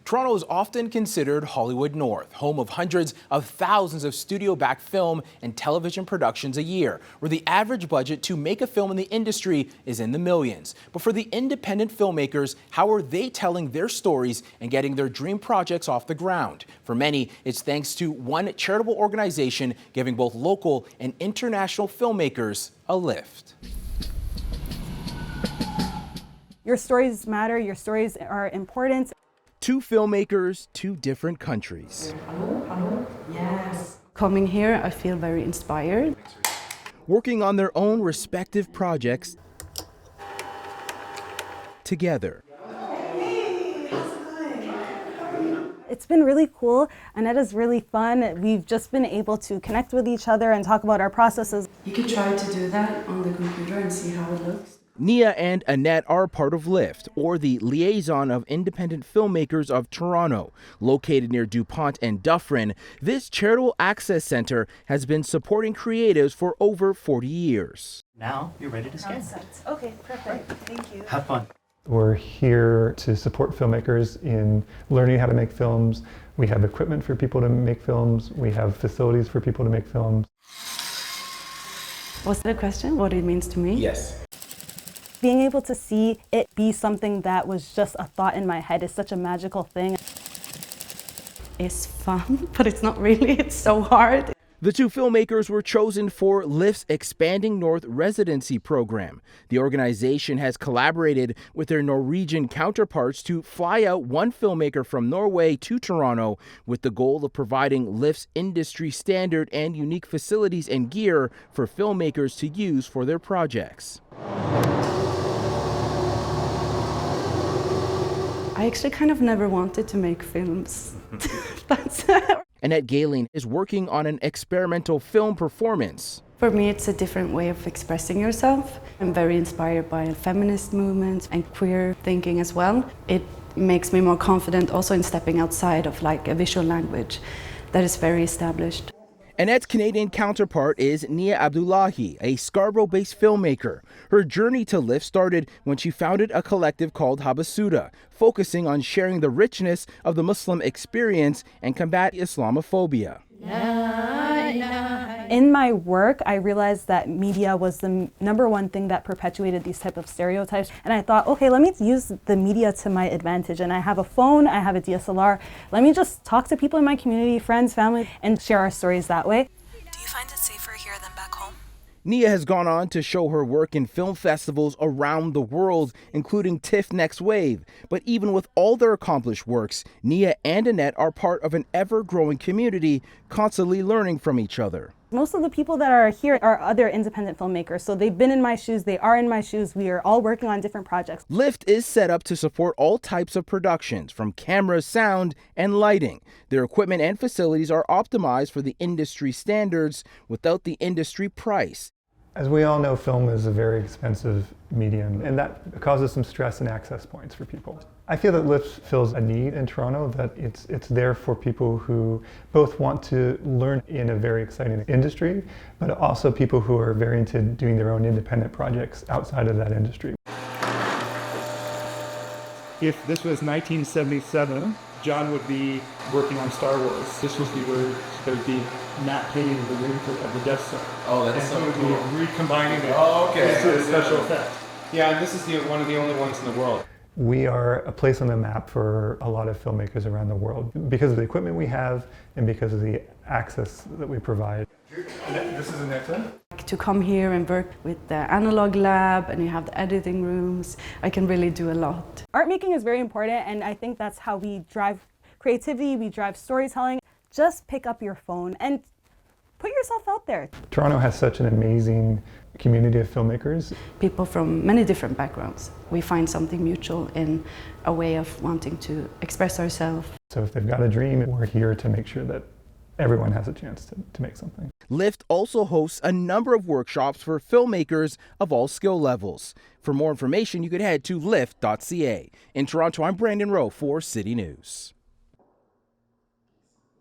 Toronto is often considered Hollywood North, home of hundreds of thousands of studio-backed film and television productions a year, where the average budget to make a film in the industry is in the millions. But for the independent filmmakers, how are they telling their stories and getting their dream projects off the ground? For many, it's thanks to one charitable organization giving both local and international filmmakers a lift. Your stories matter, your stories are important. Two filmmakers, two different countries. Yes. Coming here, I feel very inspired. Working on their own respective projects together. It's been really cool. Annette is really fun. We've just been able to connect with each other and talk about our processes. You could try to do that on the computer and see how it looks. Nia and Annette are part of LIFT, or the Liaison of Independent Filmmakers of Toronto. Located near DuPont and Dufferin, this charitable access center has been supporting creatives for over 40 years. Now you're ready to scan. Okay, perfect. Thank you. Have fun. We're here to support filmmakers in learning how to make films. We have equipment for people to make films. We have facilities for people to make films. Was that a question? What it means to me? Yes. Being able to see it be something that was just a thought in my head is such a magical thing. It's fun, but it's not really. It's so hard. The two filmmakers were chosen for LIFT's Expanding North residency program. The organization has collaborated with their Norwegian counterparts to fly out one filmmaker from Norway to Toronto with the goal of providing LIFT's industry standard and unique facilities and gear for filmmakers to use for their projects. I actually kind of never wanted to make films. Annette Galen is working on an experimental film performance. For me, it's a different way of expressing yourself. I'm very inspired by feminist movements and queer thinking as well. It makes me more confident also in stepping outside of like a visual language that is very established. Annette's Canadian counterpart is Nia Abdullahi, a Scarborough-based filmmaker. Her journey to LIFT started when she founded a collective called Habasuda, focusing on sharing the richness of the Muslim experience and combat Islamophobia. In my work, I realized that media was the number one thing that perpetuated these type of stereotypes. And I thought, okay, let me use the media to my advantage. And I have a phone, I have a DSLR. Let me just talk to people in my community, friends, family, and share our stories that way. Do you find it safer here than back home? Nia has gone on to show her work in film festivals around the world, including TIFF Next Wave. But even with all their accomplished works, Nia and Annette are part of an ever-growing community, constantly learning from each other. Most of the people that are here are other independent filmmakers. So they've been in my shoes, they are in my shoes. We are all working on different projects. LIFT is set up to support all types of productions, from camera, sound, and lighting. Their equipment and facilities are optimized for the industry standards without the industry price. As we all know, film is a very expensive medium, and that causes some stress and access points for people. I feel that LIFT fills a need in Toronto, that it's there for people who both want to learn in a very exciting industry, but also people who are very into doing their own independent projects outside of that industry. If this was 1977, John would be working on Star Wars. This was the word that would be matte painting of the ring of the Death Star. Oh, that's so cool. Be recombining it into a special effect. Yeah, and this is one of the only ones in the world. We are a place on the map for a lot of filmmakers around the world because of the equipment we have and because of the access that we provide. This is Annette. To come here and work with the analog lab and you have the editing rooms, I can really do a lot. Art making is very important, and I think that's how we drive creativity, we drive storytelling. Just pick up your phone and put yourself out there. Toronto has such an amazing community of filmmakers. People from many different backgrounds. We find something mutual in a way of wanting to express ourselves. So if they've got a dream, we're here to make sure that everyone has a chance to make something. LIFT also hosts a number of workshops for filmmakers of all skill levels. For more information, you could head to lift.ca. In Toronto, I'm Brandon Rowe for City News.